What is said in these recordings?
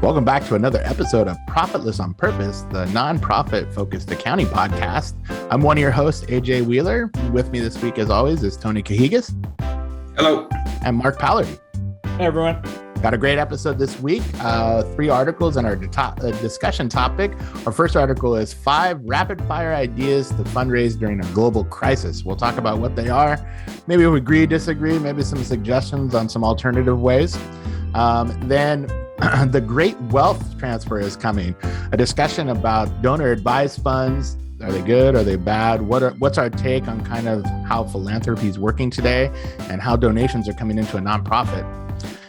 Welcome back to another episode of Profitless on Purpose, the nonprofit-focused accounting podcast. I'm one of your hosts, AJ Wheeler. With me this week, as always, is Tony Cajigas. Hello. And Mark Palardy. Hey, everyone. Got a great episode this week. 3 articles on our discussion topic. Our first article is 5 rapid-fire ideas to fundraise during a global crisis. We'll talk about what they are. Maybe we agree, disagree, maybe some suggestions on some alternative ways. Then the great wealth transfer is coming. A discussion about donor advised funds. Are they good? Are they bad? What's our take on kind of how philanthropy is working today and how donations are coming into a nonprofit?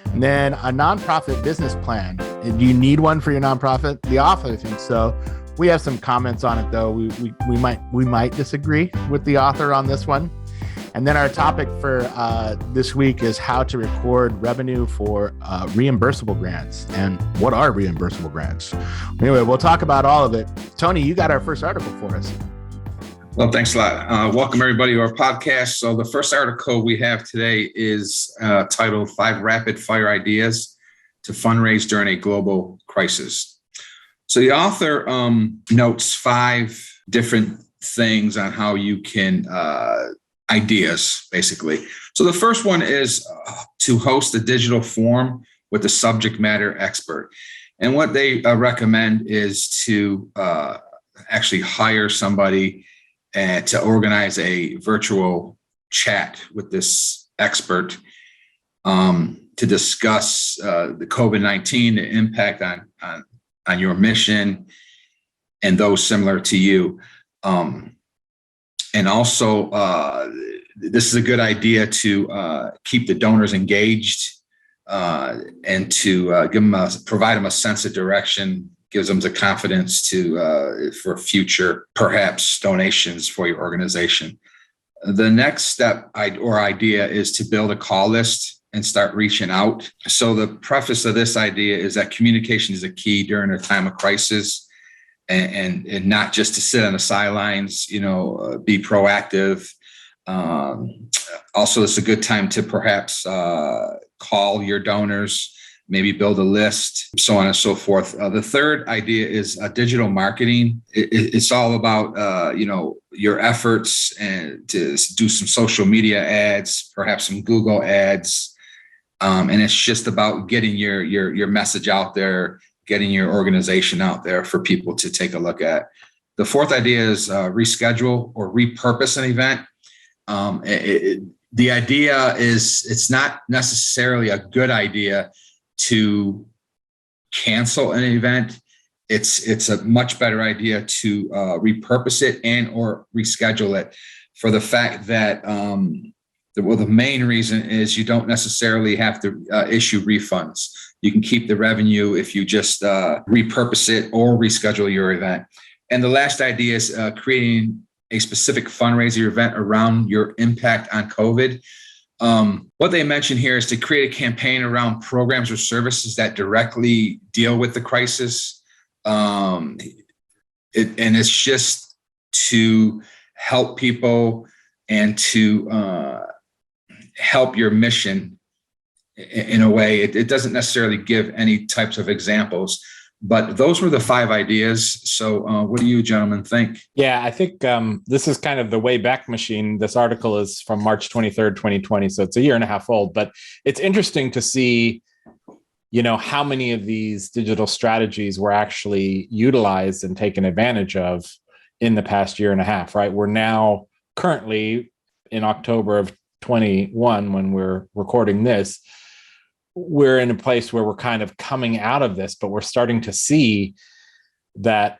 And then a nonprofit business plan. Do you need one for your nonprofit? The author thinks so. We have some comments on it, though. We might disagree with the author on this one. And then our topic for this week is how to record revenue for reimbursable grants. And what are reimbursable grants? Anyway, we'll talk about all of it. Tony, you got our first article for us. Well, thanks a lot. Welcome, everybody, to our podcast. So the first article we have today is titled 5 Rapid Fire Ideas to Fundraise During a Global Crisis. So the author notes 5 different things on how you can ideas, basically. So the first one is to host a digital forum with a subject matter expert. And what they recommend is to actually hire somebody and to organize a virtual chat with this expert to discuss the COVID-19, the impact on your mission and those similar to you. And also, this is a good idea to keep the donors engaged and to provide them a sense of direction, gives them the confidence for future, perhaps, donations for your organization. The next step or idea is to build a call list and start reaching out. So the preface of this idea is that communication is a key during a time of crisis. And not just to sit on the sidelines, be proactive. Also, it's a good time to perhaps call your donors, maybe build a list, so on and so forth. The third idea is digital marketing. It's all about, your efforts and to do some social media ads, perhaps some Google ads. And it's just about getting your message out there, getting your organization out there for people to take a look at. The fourth idea is reschedule or repurpose an event. The idea is it's not necessarily a good idea to cancel an event. It's a much better idea to repurpose it and or reschedule it for the fact that the main reason is you don't necessarily have to issue refunds. You can keep the revenue if you just repurpose it or reschedule your event. And the last idea is creating a specific fundraiser event around your impact on COVID. What they mention here is to create a campaign around programs or services that directly deal with the crisis. And it's just to help people and to help your mission in a way. It doesn't necessarily give any types of examples, but those were the 5 ideas. So what do you gentlemen think? Yeah, I think this is kind of the way back machine. This article is from March 23rd, 2020. So it's a year and a half old, but it's interesting to see, how many of these digital strategies were actually utilized and taken advantage of in the past year and a half, right? We're now currently in October of 21, when we're recording this, we're in a place where we're kind of coming out of this, but we're starting to see that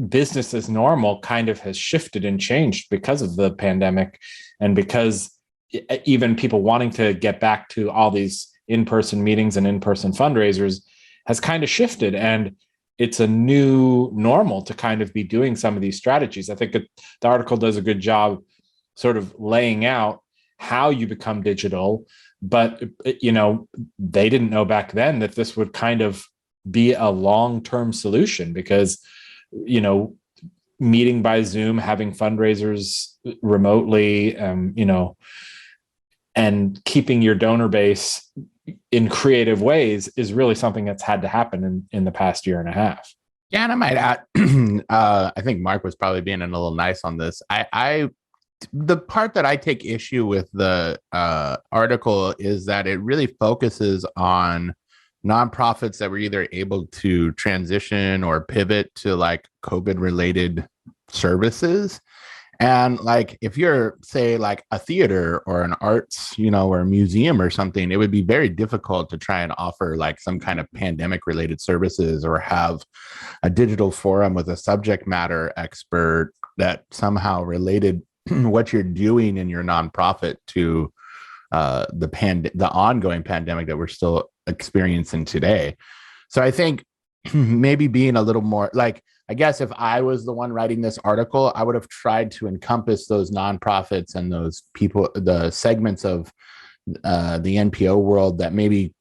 business as normal kind of has shifted and changed because of the pandemic and because even people wanting to get back to all these in-person meetings and in-person fundraisers has kind of shifted. And it's a new normal to kind of be doing some of these strategies. I think the article does a good job sort of laying out how you become digital, but they didn't know back then that this would kind of be a long-term solution because, meeting by Zoom, having fundraisers remotely, and keeping your donor base, in creative ways is really something that's had to happen in the past year and a half. Yeah, and I might add, I think Mark was probably being a little nice on this. The part that I take issue with the article is that it really focuses on nonprofits that were either able to transition or pivot to like COVID related services. And like, if you're, say, like a theater or an arts, or a museum or something, it would be very difficult to try and offer like some kind of pandemic related services or have a digital forum with a subject matter expert that somehow related what you're doing in your nonprofit to the ongoing pandemic that we're still experiencing today. So I think maybe being a little more like, I guess if I was the one writing this article, I would have tried to encompass those nonprofits and those people, the segments of the NPO world that maybe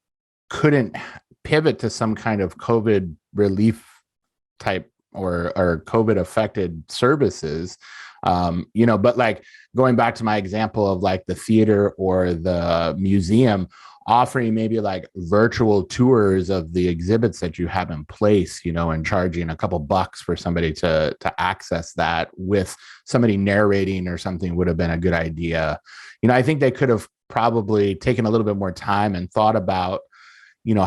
couldn't pivot to some kind of COVID relief type or COVID affected services. But like going back to my example of like the theater or the museum, offering maybe like virtual tours of the exhibits that you have in place, and charging a couple bucks for somebody to access that with somebody narrating or something would have been a good idea. I think they could have probably taken a little bit more time and thought about,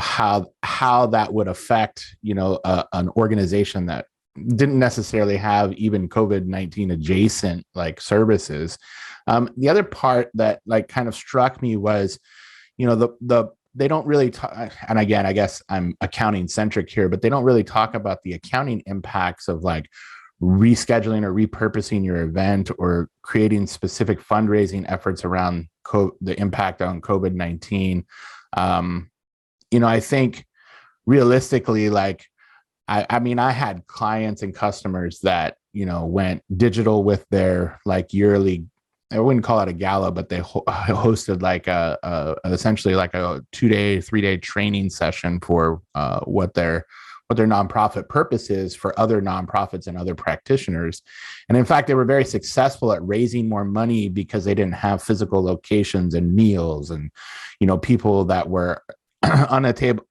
how that would affect, an organization that didn't necessarily have even COVID-19 adjacent like services. The other part that like kind of struck me was, they don't really talk, and again, I guess I'm accounting centric here, but they don't really talk about the accounting impacts of like rescheduling or repurposing your event or creating specific fundraising efforts around the impact on COVID-19. I think realistically, like, I mean, I had clients and customers that, went digital with their like yearly, I wouldn't call it a gala, but they hosted like essentially like a 2-day, 3-day training session for what their nonprofit purpose is for other nonprofits and other practitioners. And in fact, they were very successful at raising more money because they didn't have physical locations and meals and, people that were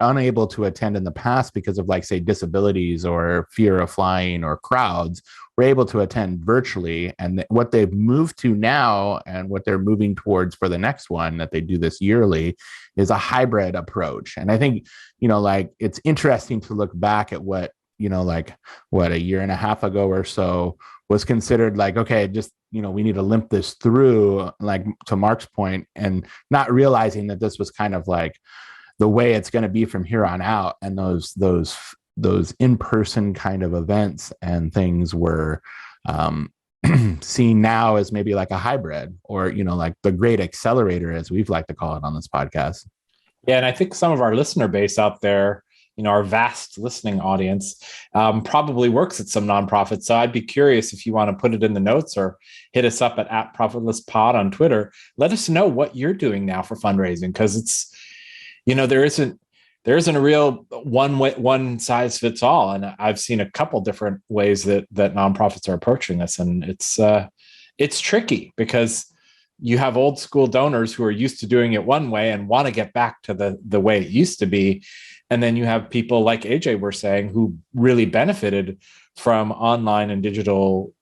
unable to attend in the past because of like, say, disabilities or fear of flying or crowds, were able to attend virtually. And what they've moved to now and what they're moving towards for the next one that they do this yearly is a hybrid approach. And I think, like, it's interesting to look back at what, a year and a half ago or so was considered like, okay, just, we need to limp this through, like to Mark's point, and not realizing that this was kind of like the way it's going to be from here on out. And those in-person kind of events and things were seen now as maybe like a hybrid or, like the great accelerator, as we've liked to call it on this podcast. Yeah. And I think some of our listener base out there, our vast listening audience probably works at some nonprofits. So I'd be curious if you want to put it in the notes or hit us up at Profitless Pod on Twitter. Let us know what you're doing now for fundraising, because it's, there isn't a real one size fits all. And I've seen a couple different ways that nonprofits are approaching this. And it's tricky because you have old school donors who are used to doing it one way and want to get back to the way it used to be. And then you have people like AJ were saying who really benefited from online and digital,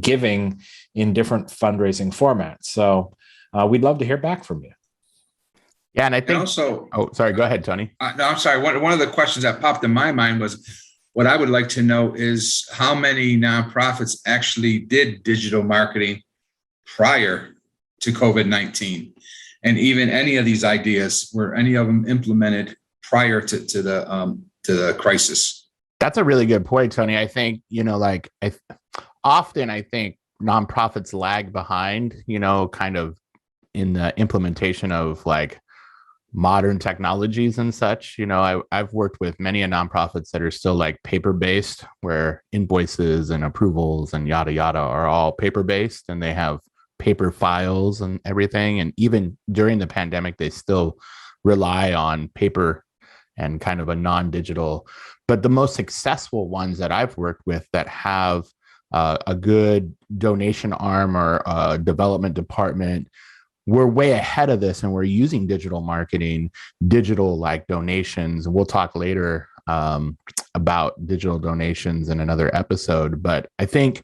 giving in different fundraising formats. So we'd love to hear back from you. Yeah, and I think also. Oh, sorry. Go ahead, Tony. No, I'm sorry. One of the questions that popped in my mind was, what I would like to know is how many nonprofits actually did digital marketing prior to COVID-19, and even any of these ideas, were any of them implemented prior to the crisis? That's a really good point, Tony. I think often I think nonprofits lag behind, kind of in the implementation of like modern technologies and such. I've worked with many nonprofits that are still like paper based, where invoices and approvals and yada yada are all paper based, and they have paper files and everything. And even during the pandemic, they still rely on paper and kind of a non-digital. But the most successful ones that I've worked with that have a good donation arm or a development department we're way ahead of this, and we're using digital marketing, digital like donations. And we'll talk later about digital donations in another episode. But I think,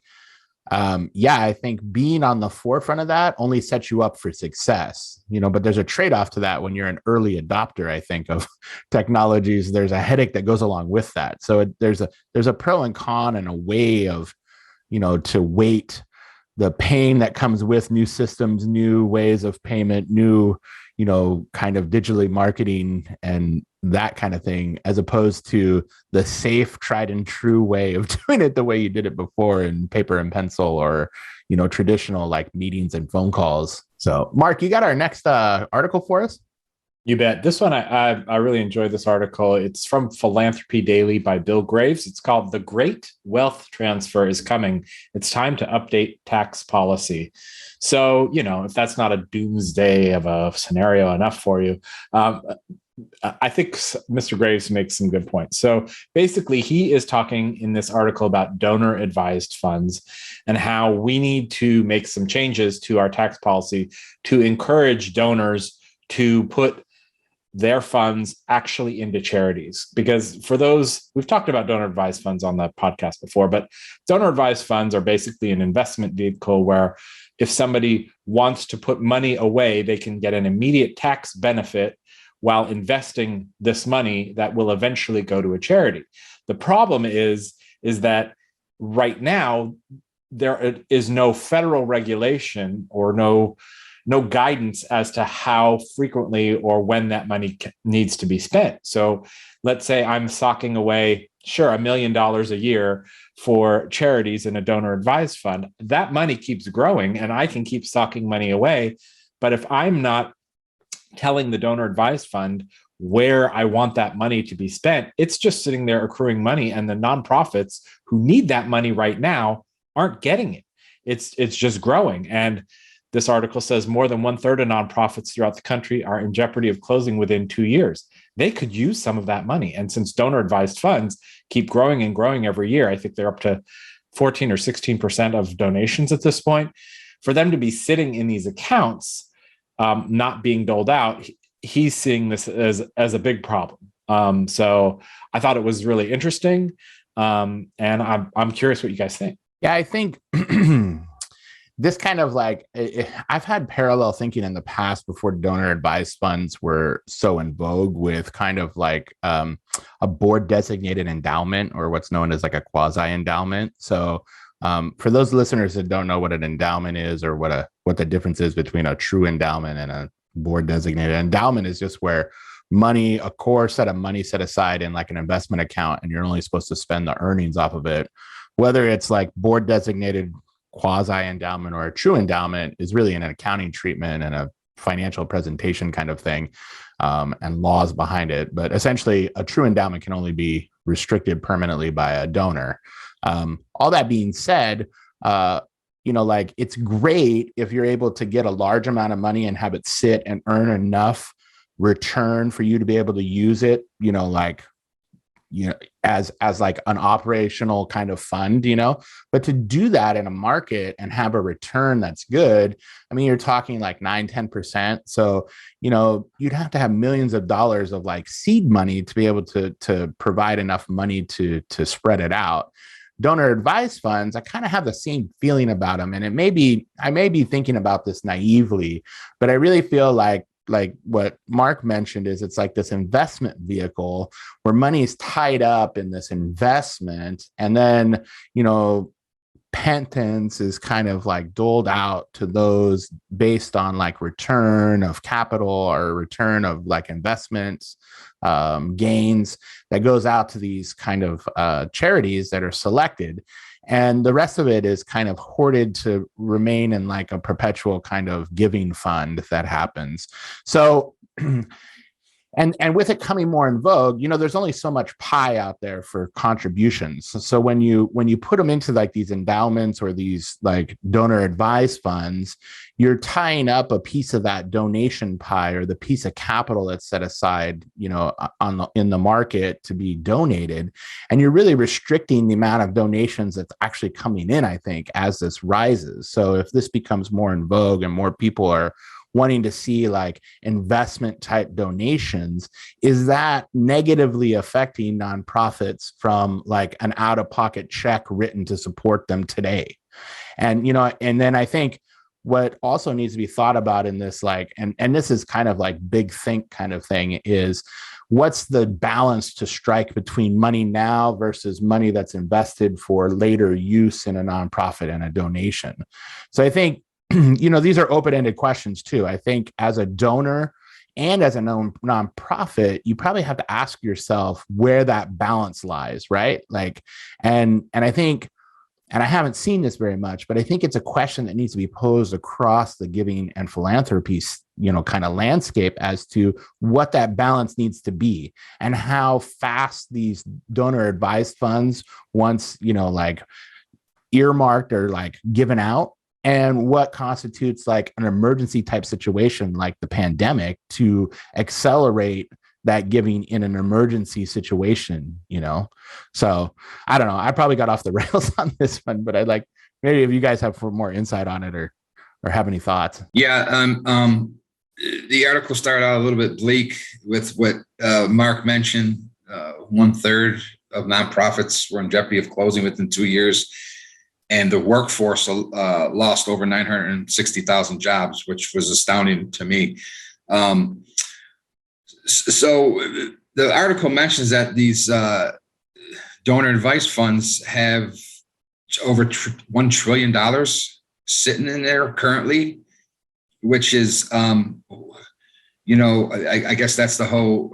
I think being on the forefront of that only sets you up for success, but there's a trade-off to that. When you're an early adopter, I think, of technologies, there's a headache that goes along with that. So there's a pro and con, and a way of, to weight the pain that comes with new systems, new ways of payment, new, kind of digitally marketing and that kind of thing, as opposed to the safe, tried and true way of doing it the way you did it before in paper and pencil, or, traditional like meetings and phone calls. So, Mark, you got our next article for us? You bet. This one, I really enjoyed this article. It's from Philanthropy Daily by Bill Graves. It's called "The Great Wealth Transfer is Coming. It's Time to Update Tax Policy." So, if that's not a doomsday of a scenario enough for you, I think Mr. Graves makes some good points. So basically, he is talking in this article about donor advised funds and how we need to make some changes to our tax policy to encourage donors to put their funds actually into charities. Because for those, we've talked about donor advised funds on the podcast before, but donor advised funds are basically an investment vehicle where if somebody wants to put money away, they can get an immediate tax benefit while investing this money that will eventually go to a charity. The problem is that right now, there is no federal regulation or no guidance as to how frequently or when that money needs to be spent. So let's say I'm socking away, $1 million a year for charities in a donor advised fund. That money keeps growing and I can keep socking money away. But if I'm not telling the donor advised fund where I want that money to be spent, it's just sitting there accruing money, and the nonprofits who need that money right now aren't getting it. It's just growing. And this article says more than 1/3 of nonprofits throughout the country are in jeopardy of closing within 2 years. They could use some of that money. And since donor advised funds keep growing and growing every year, I think they're up to 14 or 16% of donations at this point. For them to be sitting in these accounts, not being doled out, he's seeing this as a big problem. So I thought it was really interesting. And I'm curious what you guys think. Yeah, I think this kind of like, I've had parallel thinking in the past before donor advised funds were so in vogue, with kind of like a board designated endowment, or what's known as like a quasi endowment. So for those listeners that don't know what an endowment is, or what the difference is between a true endowment and a board designated endowment, is just where money, a core set of money set aside in like an investment account, and you're only supposed to spend the earnings off of it. Whether it's like board designated quasi endowment or a true endowment is really an accounting treatment and a financial presentation kind of thing, and laws behind it. But essentially, a true endowment can only be restricted permanently by a donor. All that being said, like it's great if you're able to get a large amount of money and have it sit and earn enough return for you to be able to use it, as like an operational kind of fund, but to do that in a market and have a return that's good, I mean, you're talking like 9-10%. So, you'd have to have millions of dollars of like seed money to be able to provide enough money to spread it out. Donor advised funds, I kind of have the same feeling about them. And I may be thinking about this naively, but I really feel like what Mark mentioned is it's like this investment vehicle where money is tied up in this investment, and then, penance is kind of like doled out to those based on like return of capital or return of like investments, gains, that goes out to these kind of charities that are selected. And the rest of it is kind of hoarded to remain in like a perpetual kind of giving fund that happens. So, and with it coming more in vogue, there's only so much pie out there for contributions. So when you put them into like these endowments or these like donor advised funds, you're tying up a piece of that donation pie, or the piece of capital that's set aside, in the market to be donated. And you're really restricting the amount of donations that's actually coming in, I think, as this rises. So if this becomes more in vogue and more people are wanting to see like investment type donations, is that negatively affecting nonprofits from like an out of pocket check written to support them today? And, and then I think what also needs to be thought about in this, like, and this is kind of like big think kind of thing, is what's the balance to strike between money now versus money that's invested for later use in a nonprofit and a donation? So I think, these are open-ended questions too. I think as a donor and as a nonprofit, you probably have to ask yourself where that balance lies, right? Like, and I think, and I haven't seen this very much, but I think it's a question that needs to be posed across the giving and philanthropy, kind of landscape, as to what that balance needs to be and how fast these donor advised funds, once, like earmarked or like given out, and what constitutes like an emergency type situation like the pandemic to accelerate that giving in an emergency situation, So I don't know. I probably got off the rails on this one, but I'd like maybe if you guys have more insight on it or have any thoughts. Yeah. The article started out a little bit bleak with what Mark mentioned. 1/3 of nonprofits were in jeopardy of closing within 2 years. And the workforce lost over 960,000 jobs, which was astounding to me. So the article mentions that these donor advice funds have over $1 trillion sitting in there currently, which is, I guess that's the whole,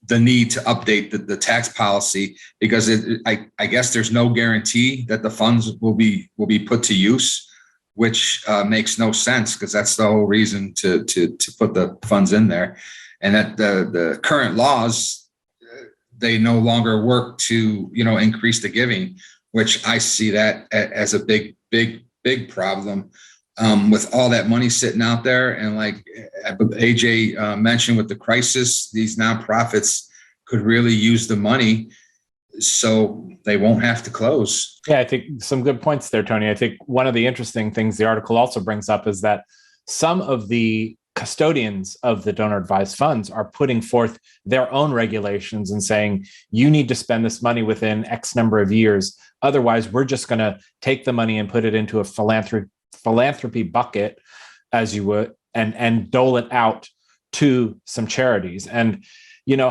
the need to update the tax policy, because I guess there's no guarantee that the funds will be put to use, which makes no sense, because that's the whole reason to put the funds in there. And that the current laws, they no longer work to, increase the giving, which I see that as a big problem with all that money sitting out there. And like AJ mentioned with the crisis, these nonprofits could really use the money so they won't have to close. Yeah, I think some good points there, Tony. I think one of the interesting things the article also brings up is that some of the custodians of the donor advised funds are putting forth their own regulations and saying, you need to spend this money within X number of years. Otherwise, we're just going to take the money and put it into a philanthropy bucket, as you would, and dole it out to some charities. And,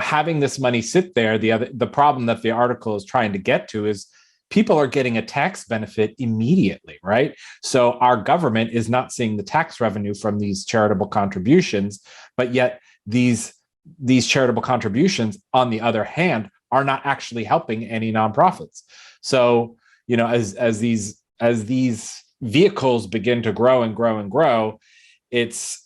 having this money sit there, the problem that the article is trying to get to is people are getting a tax benefit immediately, right? So our government is not seeing the tax revenue from these charitable contributions, but yet these charitable contributions, on the other hand, are not actually helping any nonprofits. So, as these vehicles begin to grow and grow and grow, it's,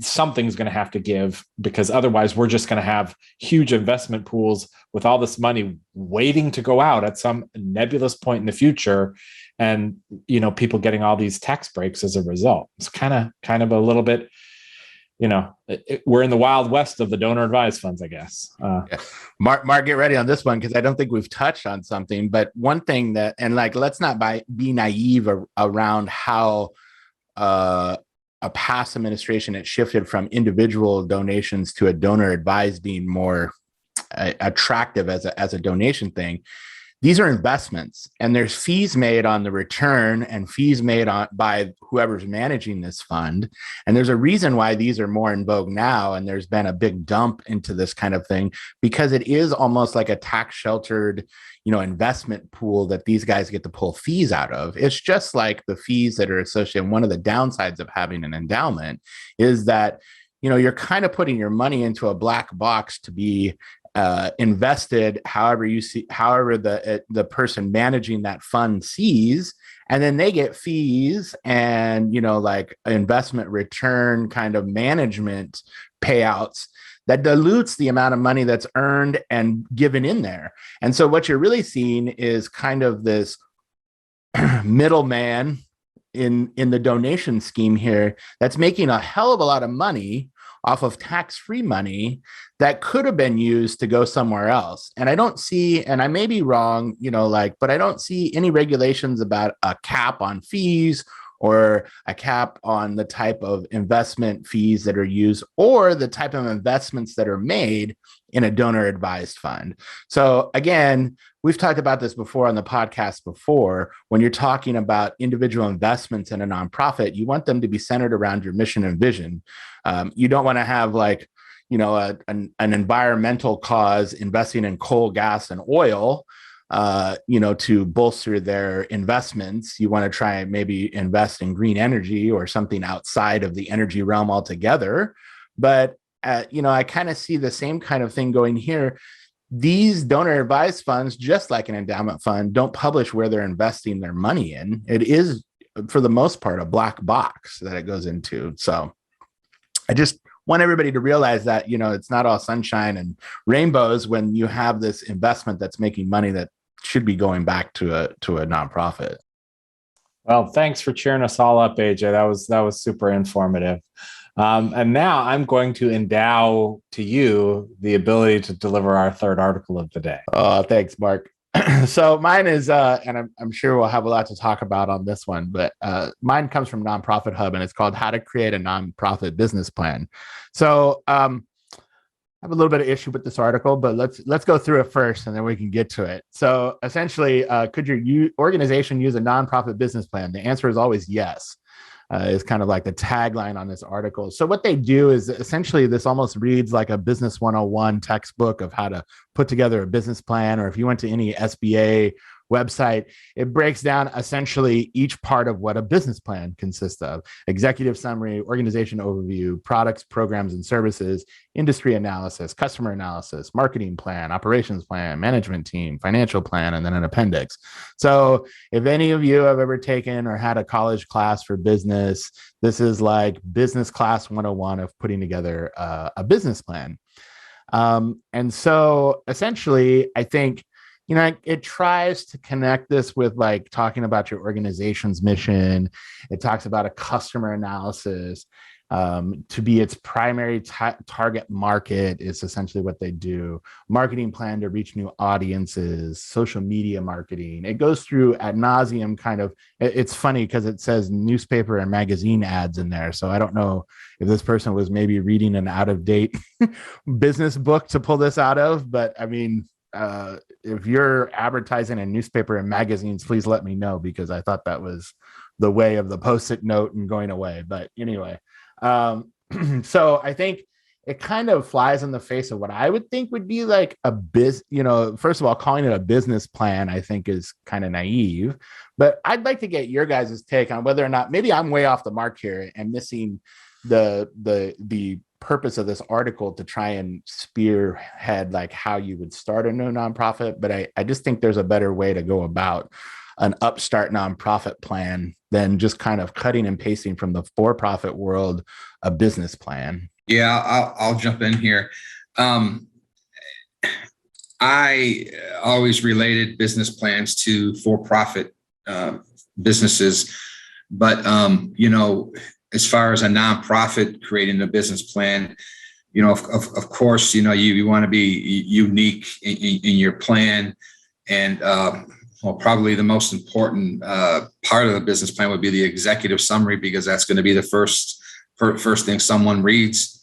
something's going to have to give, because otherwise we're just going to have huge investment pools with all this money waiting to go out at some nebulous point in the future. And, people getting all these tax breaks as a result. It's kind of a little bit, we're in the Wild West of the donor advised funds, I guess. Yeah. Mark, get ready on this one, because I don't think we've touched on something. But one thing that, and like, let's not be naive around how a past administration, it shifted from individual donations to a donor advised being more attractive as a donation thing. These are investments, and there's fees made on the return and fees made by whoever's managing this fund. And there's a reason why these are more in vogue now. And there's been a big dump into this kind of thing, because it is almost like a tax sheltered, investment pool that these guys get to pull fees out of. It's just like the fees that are associated. One of the downsides of having an endowment is that, you're kind of putting your money into a black box to be invested however the person managing that fund sees, and then they get fees and like investment return kind of management payouts that dilutes the amount of money that's earned and given in there. And so what you're really seeing is kind of this middleman in the donation scheme here that's making a hell of a lot of money off of tax-free money that could have been used to go somewhere else. And I don't see, and I may be wrong, but I don't see any regulations about a cap on fees or a cap on the type of investment fees that are used or the type of investments that are made in a donor advised fund. So again, we've talked about this before on the podcast before. When you're talking about individual investments in a nonprofit, you want them to be centered around your mission and vision. You don't want to have an environmental cause investing in coal, gas, and oil, to bolster their investments. You want to try and maybe invest in green energy or something outside of the energy realm altogether. But I kind of see the same kind of thing going here. These donor advised funds, just like an endowment fund, don't publish where they're investing their money in. It is, for the most part, a black box that it goes into. So I just want everybody to realize that, it's not all sunshine and rainbows when you have this investment that's making money that should be going back to a nonprofit. Well, thanks for cheering us all up, AJ. That was super informative. And now I'm going to endow to you the ability to deliver our third article of the day. Oh, thanks, Mark. So mine is, and I'm sure we'll have a lot to talk about on this one, but mine comes from Nonprofit Hub, and it's called How to Create a Nonprofit Business Plan. So I have a little bit of issue with this article, but let's go through it first, and then we can get to it. So essentially, could your organization use a nonprofit business plan? The answer is always yes. Is kind of like the tagline on this article. So what they do is essentially this almost reads like a business 101 textbook of how to put together a business plan. Or if you went to any SBA website, it breaks down essentially each part of what a business plan consists of: executive summary, organization overview, products, programs, and services, industry analysis, customer analysis, marketing plan, operations plan, management team, financial plan, and then an appendix. So if any of you have ever taken or had a college class for business, this is like business class 101 of putting together a business plan. And so essentially, I think it tries to connect this with like talking about your organization's mission. It talks about a customer analysis to be its primary target market is essentially what they do. Marketing plan to reach new audiences, social media marketing. It goes through ad nauseum kind of. It's funny because it says newspaper and magazine ads in there. So I don't know if this person was maybe reading an out of date business book to pull this out of, but I mean, if you're advertising in newspaper and magazines, please let me know, because I thought that was the way of the post-it note and going away. But anyway, so I think it kind of flies in the face of what I would think would be like a first of all, calling it a business plan, I think is kind of naive, but I'd like to get your guys' take on whether or not maybe I'm way off the mark here and missing the purpose of this article to try and spearhead like how you would start a new nonprofit. But I just think there's a better way to go about an upstart nonprofit plan than just kind of cutting and pasting from the for-profit world a business plan. Yeah, I'll jump in here. I always related business plans to for-profit businesses, but as far as a nonprofit creating a business plan, of course, you want to be unique in your plan. And probably the most important part of the business plan would be the executive summary, because that's going to be the first thing someone reads.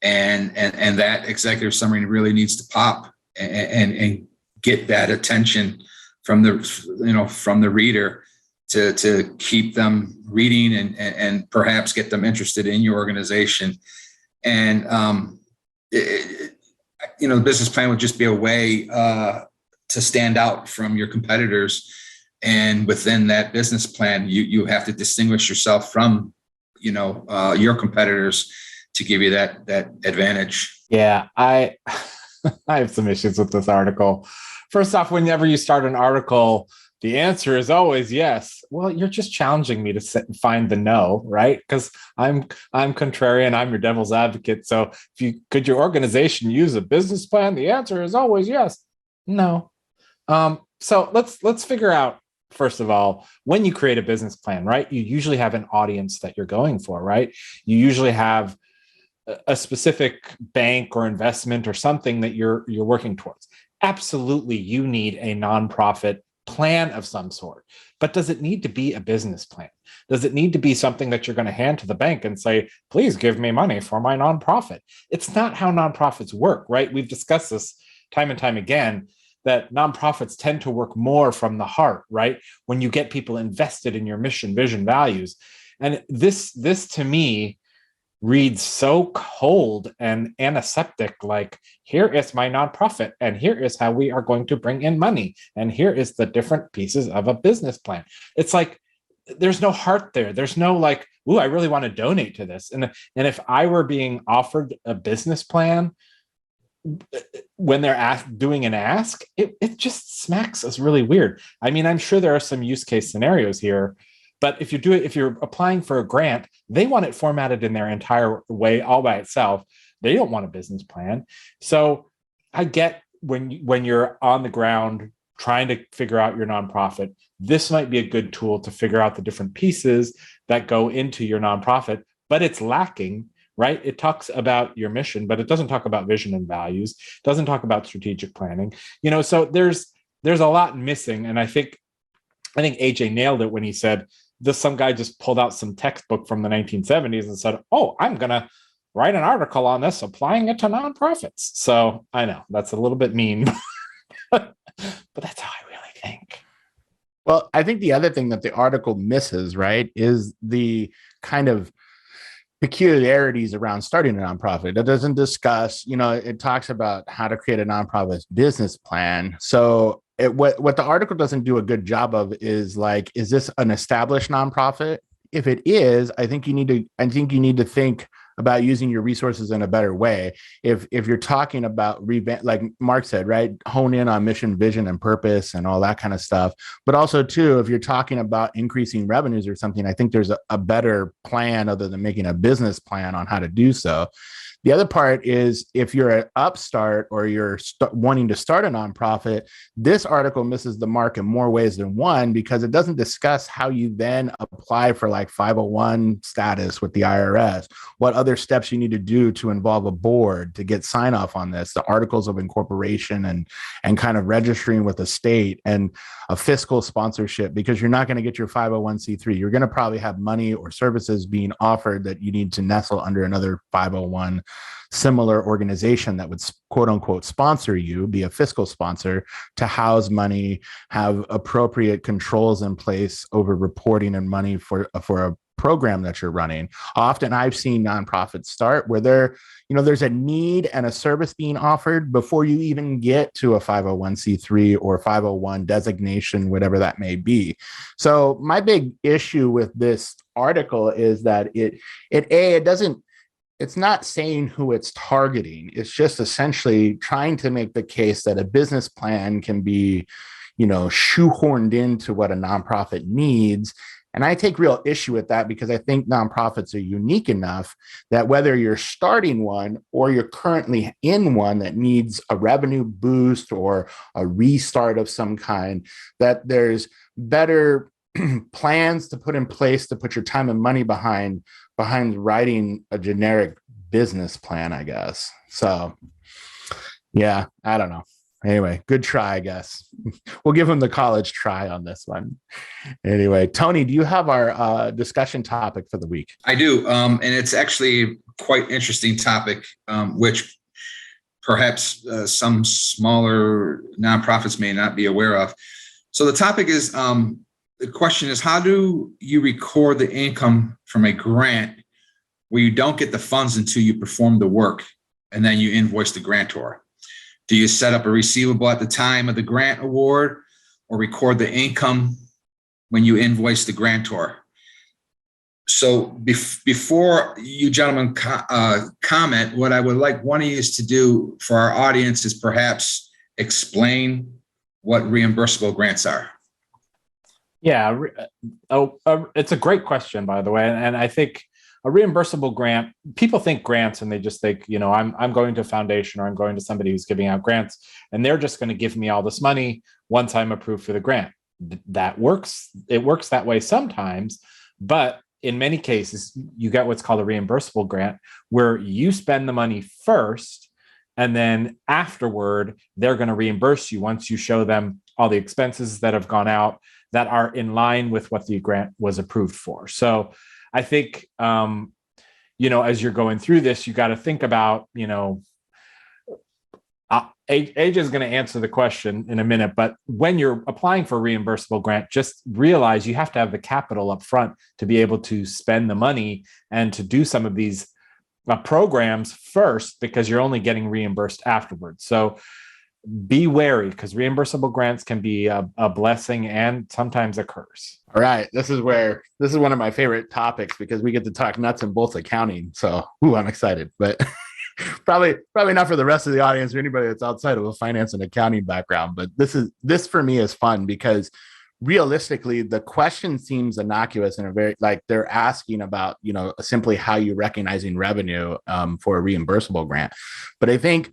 And that executive summary really needs to pop and get that attention from the reader to keep them reading and perhaps get them interested in your organization. And, the business plan would just be a way to stand out from your competitors. And within that business plan, you have to distinguish yourself from, your competitors to give you that advantage. Yeah, I have some issues with this article. First off, whenever you start an article, the answer is always yes. Well, you're just challenging me to find the no, right? Because I'm contrarian. I'm your devil's advocate. So could your organization use a business plan? The answer is always yes. No. So let's figure out, first of all, when you create a business plan, right? You usually have an audience that you're going for, right? You usually have a specific bank or investment or something that you're working towards. Absolutely, you need a nonprofit plan of some sort. But does it need to be a business plan? Does it need to be something that you're going to hand to the bank and say, please give me money for my nonprofit? It's not how nonprofits work, right? We've discussed this time and time again, that nonprofits tend to work more from the heart, right? When you get people invested in your mission, vision, values. And this to me reads so cold and antiseptic, like, here is my nonprofit, and here is how we are going to bring in money, and here is the different pieces of a business plan. It's like, there's no heart there. There's no like, ooh, I really want to donate to this. And if I were being offered a business plan when they're doing an ask, it just smacks us really weird. I mean, I'm sure there are some use case scenarios here, but if you're applying for a grant, they want it formatted in their entire way all by itself. They don't want a business plan. So I get when you're on the ground trying to figure out your nonprofit, this might be a good tool to figure out the different pieces that go into your nonprofit, but it's lacking, right? It talks about your mission, but it doesn't talk about vision and values. It doesn't talk about strategic planning. So there's a lot missing. And I think AJ nailed it when he said, some guy just pulled out some textbook from the 1970s and said, oh, I'm going to write an article on this, applying it to nonprofits. So I know that's a little bit mean, but that's how I really think. Well, I think the other thing that the article misses, right, is the kind of peculiarities around starting a nonprofit. It doesn't discuss, it talks about how to create a nonprofit business plan. So what the article doesn't do a good job of is like, is this an established nonprofit? If it is, I think you need to think about using your resources in a better way. If you're talking about revamp, like Mark said, right, hone in on mission, vision, and purpose and all that kind of stuff. But also too, if you're talking about increasing revenues or something, I think there's a better plan other than making a business plan on how to do so. The other part is if you're an upstart or you're wanting to start a nonprofit, this article misses the mark in more ways than one, because it doesn't discuss how you then apply for like 501 status with the IRS, what other steps you need to do to involve a board to get sign off on this, the articles of incorporation and kind of registering with the state and a fiscal sponsorship, because you're not going to get your 501c3. You're going to probably have money or services being offered that you need to nestle under another 501 similar organization that would quote unquote sponsor you, be a fiscal sponsor to house money, have appropriate controls in place over reporting and money for a program that you're running. Often I've seen nonprofits start where there's a need and a service being offered before you even get to a 501c3 or 501 designation, whatever that may be. So my big issue with this article is that it's not saying who it's targeting. It's just essentially trying to make the case that a business plan can be, shoehorned into what a nonprofit needs. And I take real issue with that, because I think nonprofits are unique enough that whether you're starting one or you're currently in one that needs a revenue boost or a restart of some kind, that there's better plans to put in place to put your time and money behind writing a generic business plan, I guess. So yeah, I don't know. Anyway, good try, I guess. We'll give him the college try on this one. Anyway, Tony, do you have our discussion topic for the week? I do. And it's actually quite interesting topic, which perhaps some smaller nonprofits may not be aware of. So the topic is, the question is, how do you record the income from a grant where you don't get the funds until you perform the work and then you invoice the grantor? Do you set up a receivable at the time of the grant award or record the income when you invoice the grantor? So before you gentlemen comment, what I would like one of you to do for our audience is perhaps explain what reimbursable grants are. Yeah. It's a great question, by the way. And I think a reimbursable grant, people think grants and they just think, I'm going to a foundation or I'm going to somebody who's giving out grants and they're just going to give me all this money once I'm approved for the grant. That works. It works that way sometimes, but in many cases, you get what's called a reimbursable grant, where you spend the money first, and then afterward, they're going to reimburse you once you show them all the expenses that have gone out that are in line with what the grant was approved for. So I think, as you're going through this, you got to think about, AJ is going to answer the question in a minute, but when you're applying for a reimbursable grant, just realize you have to have the capital up front to be able to spend the money and to do some of these programs first, because you're only getting reimbursed afterwards. So be wary, because reimbursable grants can be a blessing and sometimes a curse. All right. This is one of my favorite topics, because we get to talk nuts and bolts accounting. So, I'm excited, but probably not for the rest of the audience or anybody that's outside of a finance and accounting background. But this for me is fun, because realistically, the question seems innocuous and they're asking about, simply how you're recognizing revenue for a reimbursable grant. But I think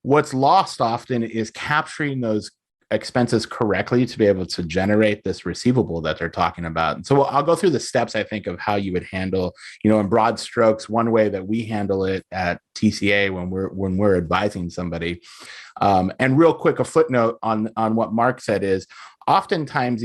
what's lost often is capturing those expenses correctly to be able to generate this receivable that they're talking about. And so I'll go through the steps, I think, of how you would handle, in broad strokes, one way that we handle it at TCA when we're advising somebody. And real quick, a footnote on what Mark said is, oftentimes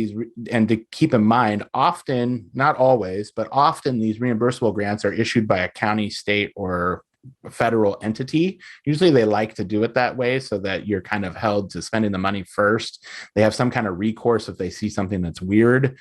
and to keep in mind, often, not always, but often these reimbursable grants are issued by a county, state, or federal entity. Usually they like to do it that way so that you're kind of held to spending the money first. They have some kind of recourse if they see something that's weird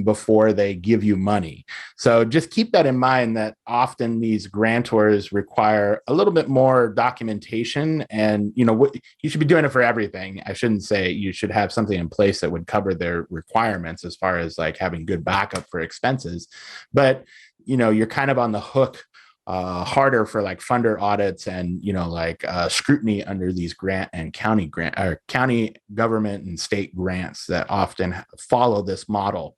before they give you money. So just keep that in mind, that often these grantors require a little bit more documentation, and what you should be doing it for everything. I shouldn't say you should have something in place that would cover their requirements as far as like having good backup for expenses, but you're kind of on the hook harder for like funder audits and scrutiny under these grant and county government and state grants that often follow this model.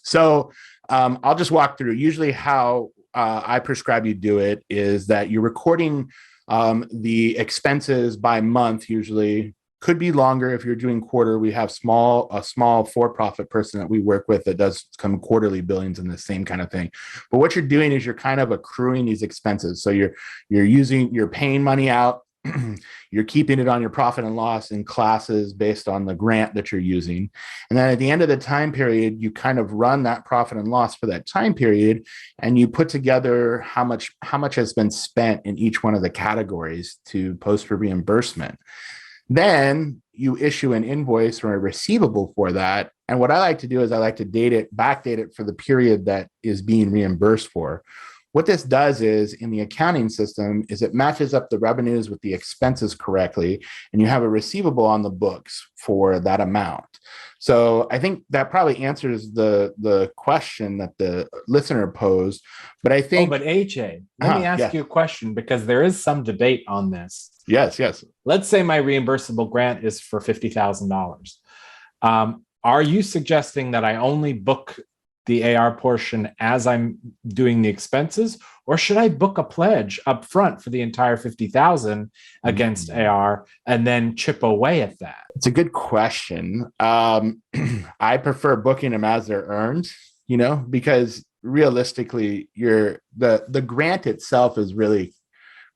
So I'll just walk through. Usually how I prescribe you do it is that you're recording the expenses by month. Usually could be longer if you're doing quarter. We have a small for-profit person that we work with that does some quarterly billings and the same kind of thing. But what you're doing is you're kind of accruing these expenses. So you're paying money out, you're keeping it on your profit and loss in classes based on the grant that you're using. And then at the end of the time period, you kind of run that profit and loss for that time period, and you put together how much has been spent in each one of the categories to post for reimbursement. Then you issue an invoice or a receivable for that. And what I like to do is I like to backdate it for the period that is being reimbursed for. What this does is, in the accounting system, is it matches up the revenues with the expenses correctly, and you have a receivable on the books for that amount. So I think that probably answers the question that the listener posed. But I think, but AJ, let me ask you a question, because there is some debate on this. Yes. Let's say my reimbursable grant is for $50,000. Are you suggesting that I only book the AR portion as I'm doing the expenses, or should I book a pledge up front for the entire $50,000 against AR and then chip away at that? It's a good question. I prefer booking them as they're earned, because realistically, the grant itself is really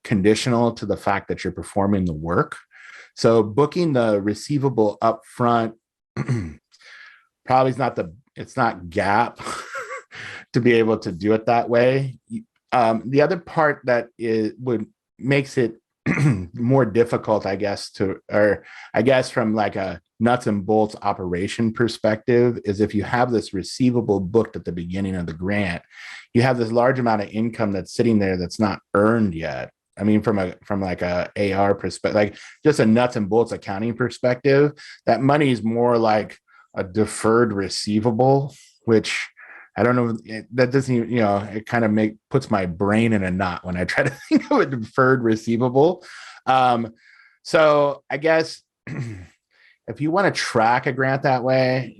conditional to the fact that you're performing the work. So booking the receivable up front probably it's not GAAP to be able to do it that way. The other part that makes it more difficult, I guess, from like a nuts and bolts operation perspective, is if you have this receivable booked at the beginning of the grant, you have this large amount of income that's sitting there that's not earned yet. I mean, from like a AR perspective, like just a nuts and bolts accounting perspective, that money is more like a deferred receivable, which I don't know, that doesn't even, it kind of puts my brain in a knot when I try to think of a deferred receivable. So I guess if you want to track a grant that way,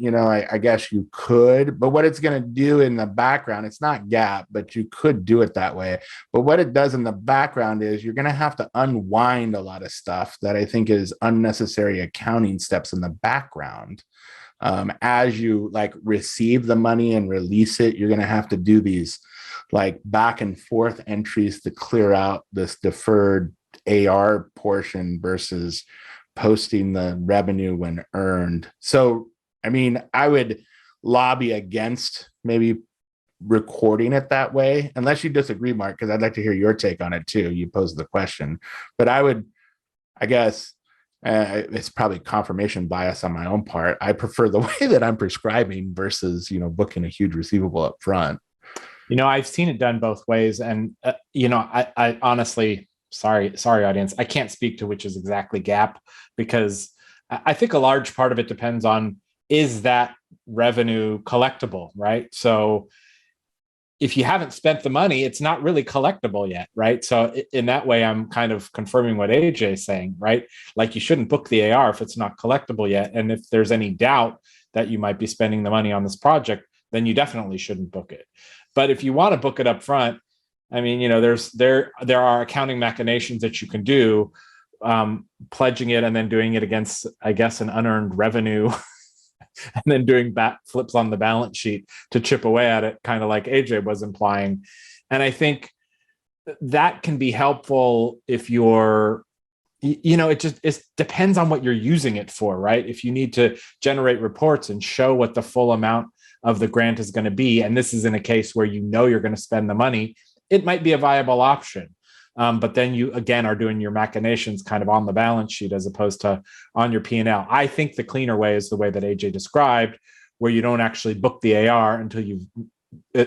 I guess you could, but what it's going to do in the background, it's not GAAP, but you could do it that way. But what it does in the background is you're going to have to unwind a lot of stuff that I think is unnecessary accounting steps in the background. As you like receive the money and release it, you're going to have to do these like back and forth entries to clear out this deferred AR portion versus posting the revenue when earned. So, I mean, I would lobby against maybe recording it that way, unless you disagree, Mark, because I'd like to hear your take on it too. You posed the question, but I guess it's probably confirmation bias on my own part. I prefer the way that I'm prescribing versus, booking a huge receivable up front. I've seen it done both ways. And, I honestly, sorry, audience, I can't speak to which is exactly GAAP, because I think a large part of it depends on, is that revenue collectible, right? So if you haven't spent the money, it's not really collectible yet, right? So in that way, I'm kind of confirming what AJ is saying, right? Like, you shouldn't book the AR if it's not collectible yet. And if there's any doubt that you might be spending the money on this project, then you definitely shouldn't book it. But if you want to book it up front, I mean, there are accounting machinations that you can do, pledging it and then doing it against, I guess, an unearned revenue, and then doing back flips on the balance sheet to chip away at it, kind of like AJ was implying. And I think that can be helpful if you're, it depends on what you're using it for, right? If you need to generate reports and show what the full amount of the grant is going to be, and this is in a case where you're going to spend the money, it might be a viable option. But then you, again, are doing your machinations kind of on the balance sheet as opposed to on your P&L. I think the cleaner way is the way that AJ described, where you don't actually book the AR until you've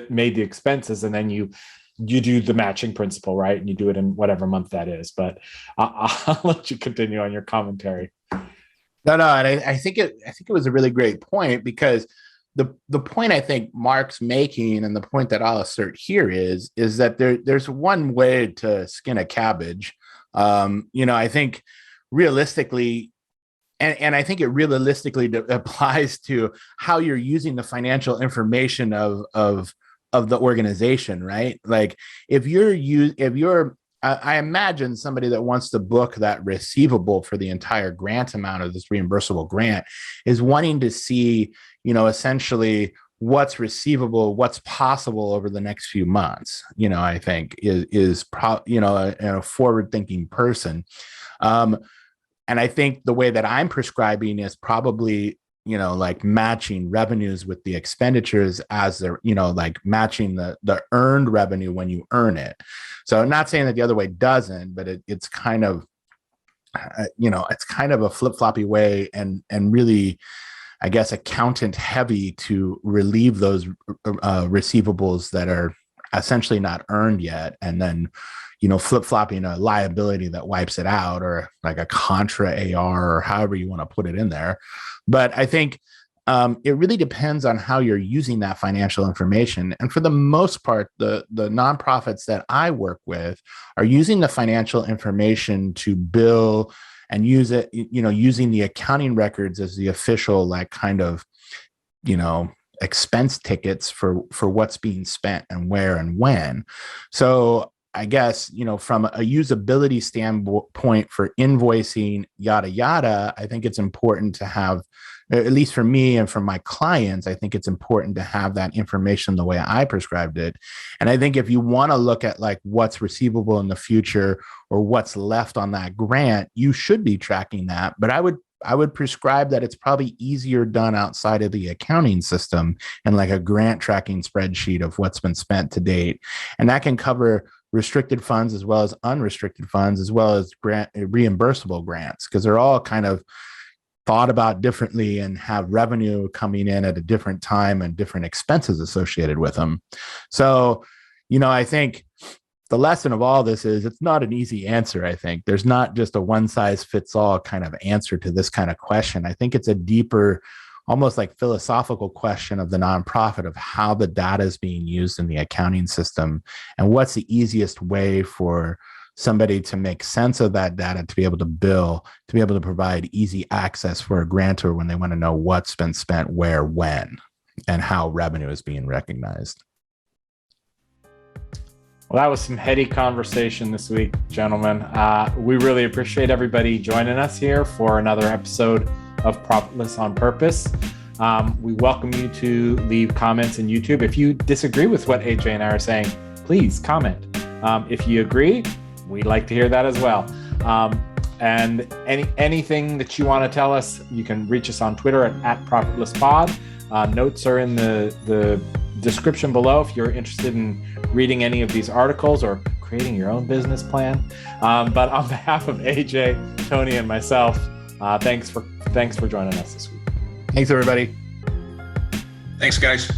made the expenses, and then you do the matching principle, right? And you do it in whatever month that is. But I'll let you continue on your commentary. No, and I think it was a really great point, because the point I think Mark's making, and the point that I'll assert here is that there's one way to skin a cabbage. I think realistically, and I think it realistically applies to how you're using the financial information of the organization, right? Like, I imagine somebody that wants to book that receivable for the entire grant amount of this reimbursable grant is wanting to see, essentially what's receivable, what's possible over the next few months, I think is a forward-thinking person. And I think the way that I'm prescribing is probably, like matching revenues with the expenditures as they're, like matching the earned revenue when you earn it. So I'm not saying that the other way doesn't, but it's kind of, it's kind of a flip-floppy way and really, I guess, accountant heavy to relieve those receivables that are essentially not earned yet. And then, flip-flopping a liability that wipes it out, or like a contra AR, or however you want to put it in there. But I think it really depends on how you're using that financial information. And for the most part, the nonprofits that I work with are using the financial information to bill and use it, using the accounting records as the official, like, kind of, expense tickets for what's being spent and where and when. So I guess, from a usability standpoint for invoicing, yada, yada, I think it's important to have, at least for me and for my clients, I think it's important to have that information the way I prescribed it. And I think if you want to look at like what's receivable in the future or what's left on that grant, you should be tracking that. But I would prescribe that it's probably easier done outside of the accounting system and like a grant tracking spreadsheet of what's been spent to date. And that can cover restricted funds as well as unrestricted funds, as well as reimbursable grants, because they're all kind of thought about differently and have revenue coming in at a different time and different expenses associated with them. So, I think the lesson of all this is it's not an easy answer. I think there's not just a one size fits all kind of answer to this kind of question. I think it's a deeper, almost like philosophical question of the nonprofit, of how the data is being used in the accounting system and what's the easiest way for somebody to make sense of that data, to be able to bill, to be able to provide easy access for a grantor when they want to know what's been spent where, when, and how revenue is being recognized. Well, that was some heady conversation this week, gentlemen. We really appreciate everybody joining us here for another episode of Profitless on Purpose. We welcome you to leave comments in YouTube. If you disagree with what AJ and I are saying, please comment. If you agree, we'd like to hear that as well. And anything that you want to tell us, you can reach us on Twitter at ProfitlessPod. Notes are in the description below if you're interested in reading any of these articles or creating your own business plan. But on behalf of AJ, Tony, and myself, thanks for joining us this week. Thanks, everybody. Thanks, guys.